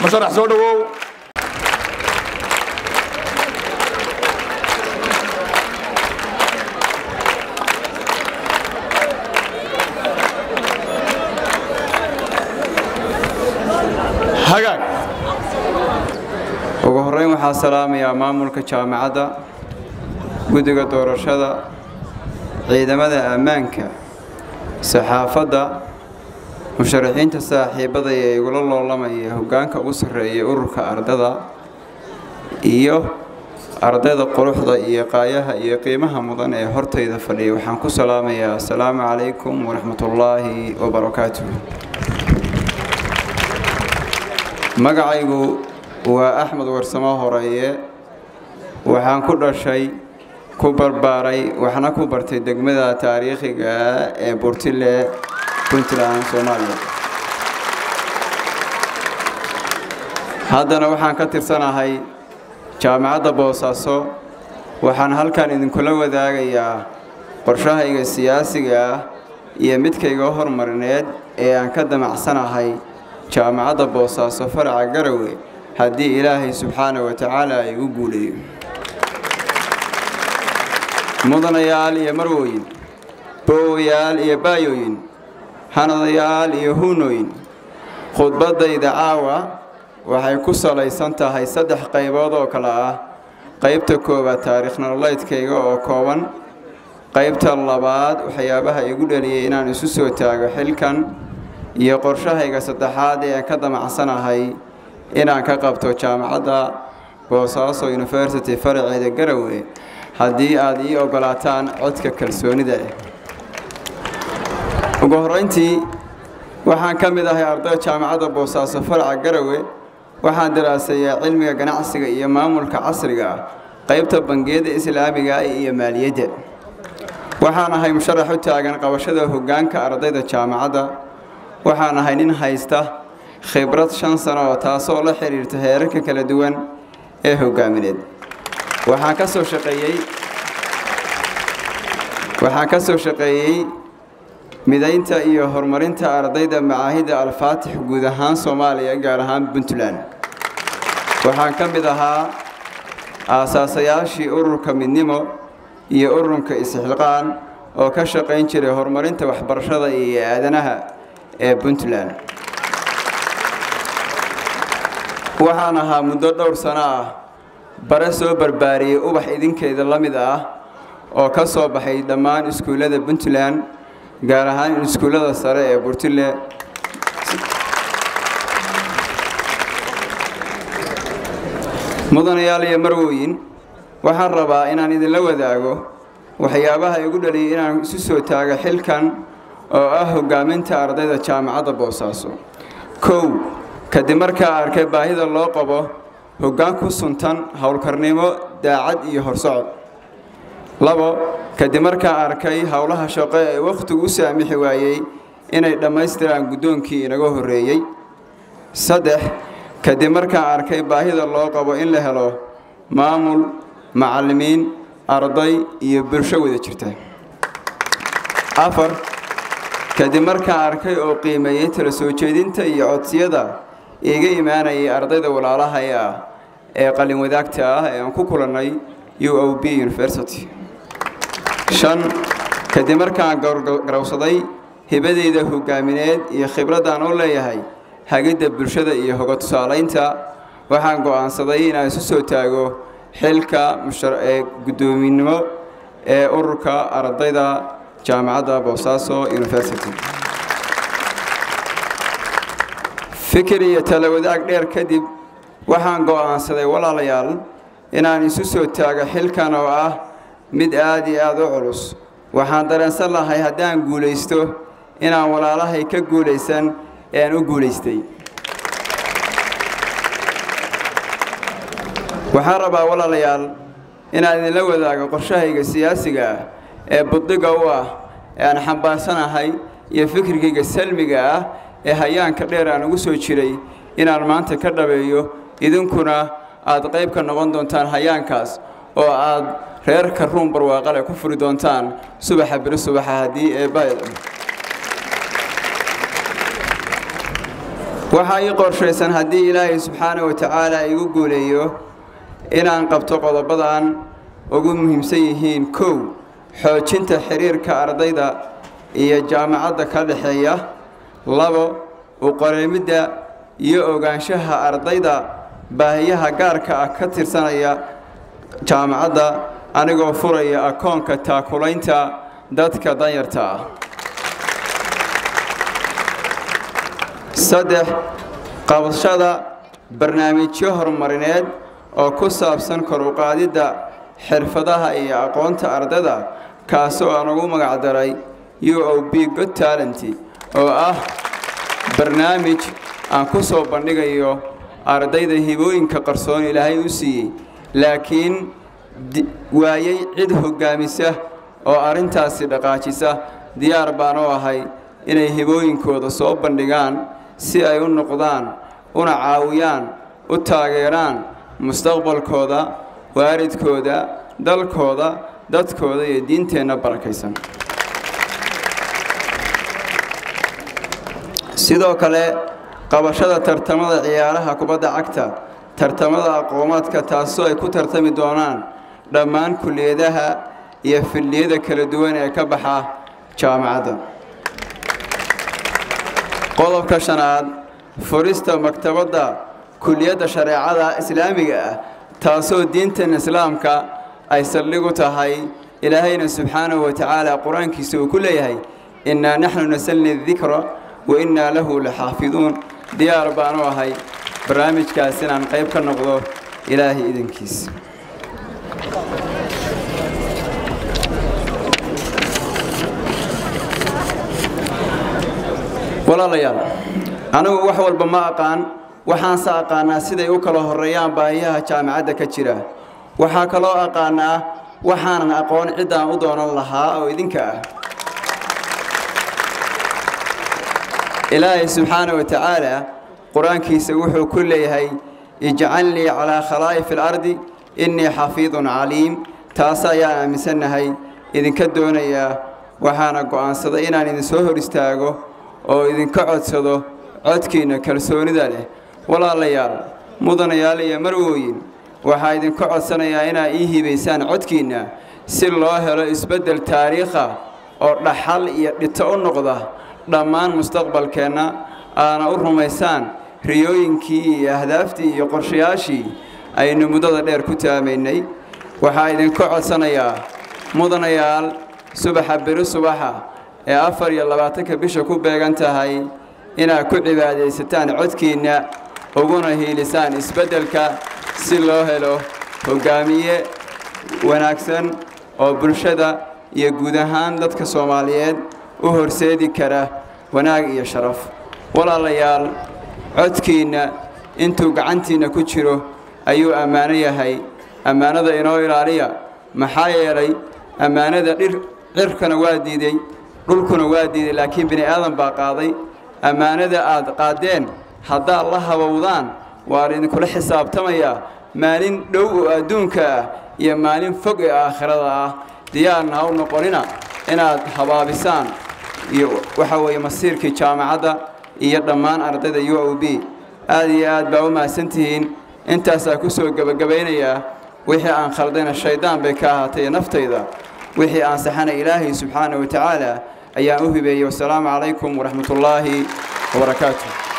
مشرح سودو هاجاك ugu horeyn waxaa salaamayaa maamulka jaamacadda guddiga doorashada ciidamada ammaanka saxaafadda musharaxiinta saaxiibada ee igula loolamaya hoggaanka ugu sarreeya ururka ardada iyo ardayda quruxda iyo qaayaha iyo qiimaha mudan ee hortayda fadhiya waxaan ku salaamayaa assalaamu calaykum waraxmatullaahi wabarakaatuh magacaygu waa Axmed Warsamo Horeeye waxaan ku dhashay ku barbaaray waxna ku bartay degmada taariikhiga ee Burtile Puntland Soomaaliya haddana waxaan ka tirsanahay jaamacadda Boosaaso waxaan halkan idinkula wadaagayaa qorshahayga siyaasiga iyo midkayga horumarineed ee aan ka damacsanahay jaamacadda Boosaaso faraca Garowe haddii Ilaahay subxaanahu wa ta'aala ay u guuleeyo mudanayaal iyo marwooyin booyaal iyo baayooyin hanadayaal iyo huunooyin khudbadayda caawa waxay ku salaysan tahay 3 qaybood oo kala ah qaybta koowaad taariikh nololeedkayga oo kooban qaybta labaad waxyaabaha igu dhaliyay inaan isu soo taago xilkan iyo qorshahayga saddexaad ee ka damacsanahay inaan ka qabto jaamacadda Boosaaso University faraceeda Garowe haddii aad ii ogolaataan codka kalsoonida ugu horeyntii waxaan ka mid ahay arday jaamacadda Boosaaso faraca Garowe waxaan daraasayaa cilmiga ganacsiga iyo maamulka casriga ah qaybta bangiyada islaamiga iyo maaliyadda waxaan ahay musharax u taagan qabashada hoggaanka ardayda jaamacadda waxaan ahay nin haysta khibrad 5 sano oo taasoo la xiriirta heerarka kala duwan ee hoggaamineed waxaan ka soo shaqeeyay midaynta iyo horumarinta ardayda macaahidda Al-Faatix guud ahaan Soomaaliya gaar ahaan Puntland waxaan ka mid ahaa aasaasayashii ururka midnimo iyo ururka isxilqaan oo ka shaqeyn jiray horumarinta waxbarashada iyo aadanaha ee Puntland waxaan ahaa muddo dhowr sano ah bare soo barbaariyay ubax idinkeeda la mid ah oo ka soo baxay dhammaan iskuulada Puntland gaar ahaan iskuulada sare ee Burtile mudanayaal iyo marwooyin waxaan rabaa inaan idin la wadaago waxyaabaha igu dhaliyay inaan isu soo taago xilkan oo ah hoggaaminta ardayda jaamacadda Boosaaso kadib markaa arkay baahida loo qabo hoggaan ku suntan hawlkarnimo daacad iyo horsocod 2 kadib markaa arkay hawlaha shaqo ee waqtigu u saamixi waayay inay dhammaystiraan guddoonkii inaga horeeyay 3 kadib markaa arkay baahida loo qabo in la helo maamul macallimiin arday iyo bulsho wada jirta 4 kadib markaa arkay oo qiimeeyay tala soo jeedinta iyo codsiyada iga imaanayay ardayda walaalaha ee qalin wadaagta ah ee aan ku kulanay UOB University 5 kadib markaan garowsaday hibadeyda hoggaamineed iyo khibradaan u leeyahay hagida bulshada iyo hoga tusaaleynta waxaan go'aansaday inaan isu soo taago xilka guddoominimo ee ururka ardayda jaamacadda Boosaaso University fikir iyo talo wadaag dheer kadib waxaan go'aansaday walaalayaal inaan isu soo taago xilkan oo ah mid aad iyo aad u culus waxaan dareensan lahay haddaan guuleysto inaan walaalahay ka guuleysan ee aan u guuleystay waxaan rabaa walaalayaal inaan idin la wadaago qorshahayga siyaasiga ee buddiga u ah ee aan xambaarsanahay iyo fikirkayga salmiga ah ee hayaanka dheer aan ugu soo jiray inaan maanta ka dhabeeyo idinkuna aad qayb ka noqon doontaan hayaankaas oo aad reerka ruun barwaaqale ku furi doontaan subaxa biri subaxa haddii ee bayd waxay qorshaysan haddii Ilaahay subxaanahu wa ta'aala igu guuleeyo inaan qabto qodobadan ugu muhiimsan yihiin kow xoojinta xiriirka ardayda iyo jaamacadda ka dhaxeeya labo u qoreemida iyo ogaanshaha ardayda baahiyaha gaarka ah ka tirsanaya jaamacadda anigoo furaya akoonka taakulaynta dadka danyarta ah saddex qabashada barnaamijyo horumarineed oo ku saabsan kor u qaadida xirfadaha iyo aqoonta ardayda kaasoo aan ugu magac daray UOB Good Talent oo ah barnaamij aan ku soo bandhigayo ardayda hibooyinka qarsoon Ilaahay u siiyay laakiin waayay cid hogaamisa oo arintaasi dhaqaajisa diyaar baan u ahay inay hibooyinkooda soo bandhigaan si ay u noqdaan una caawiyaan u taageeraan mustaqbalkooda waalidkooda dalkooda dadkooda iyo diinteena barakaysan sidoo kale qabashada tartamada ciyaaraha kubadda cagta tartamada aqoomaadka taasoo ay ku tartami doonaan dhammaan kulliyadaha iyo filliyada kala duwan ee ka baxa jaamacadda qodobka shanaad furista maktabadda kulliyadda shareecada islaamiga ah taasoo diinta islaamka ay saldhig u tahay ilaahayna subxaanahu wa ta'aala quraankiisa uu ku leeyahay inna nahnu nasalna dhikra wa inna lahu lahaafidun diyaar baan u ahay barnaamijkaas inaan qayb ka noqdo ilaahay idinkiisa walaalayaal anigu wax walba ma aqaan waxaan sa aqaanaa siday u kala horeeyaan baahiyaha jaamacadda ka jira waxa kale oo aqaanaa waxaan aqoon cidaan u doonan lahaa oo idinka ah ilaahay subxaanahu wa ta'aala quraankiisa wuxuu ku leeyahay ij'alni ala khalaa'ifil ardi inni xafiidun caliim taas ayaan aaminsanahay idinka doonaya waxaana go'aansaday inaan idin soo hor istaago oo idinka codsado codkiina kalsoonida leh walaalayaal mudanayaal iyo marwooyin waxa idinka codsanayaa inaa ii hibaysaan codkiina si loo helo isbedel taariikh ah oo dhaxal iyo dhito u noqda dhammaan mustaqbalkeena aana u rumaysaan riyooyinkii iyo ahdaaftii iyo qorshayaashii aynu muddada dheer ku taamaynay waxa idinka codsanayaa mudanayaal subaxa biri subaxa ee 24 bisha ku beegan tahay inaad ku cibaadaysataan codkiina uguna hiilisaan isbedelka si loo helo hogaamiye wanaagsan oo bulshada iyo guud ahaan dadka Soomaaliyeed u horseedi kara wanaag iyo sharaf walaalayaal codkiina intuu gacantiina ku jiro ayuu ammaano yahay ammaanada inoo ilaaliya maxaa yeelay ammaanada dhirkana waa diiday dhulkuna waa diiday laakiin bini aadan baa qaaday ammaanada aad qaadeen hadda la habawdaan waa idinkula xisaabtamaya maalin dhow oo adduunka iyo maalin fog ee aakhirada ah diyaarna u noqonina inaad habaabisaan iyo waxa weeye masiirkii jaamacadda iyo dhammaan ardayda UOB aad iyo aad baa u mahadsantihiin intaas ku soo gabagabeynaya wixii aan khaldayna shaydaan bay ka ahaatay naftayda wixii aan saxana ilaahay subxaanahu wa ta'aala ayaan u hibeeyay wassalaamu calaykum waraxmatullaahi wabarakaatuh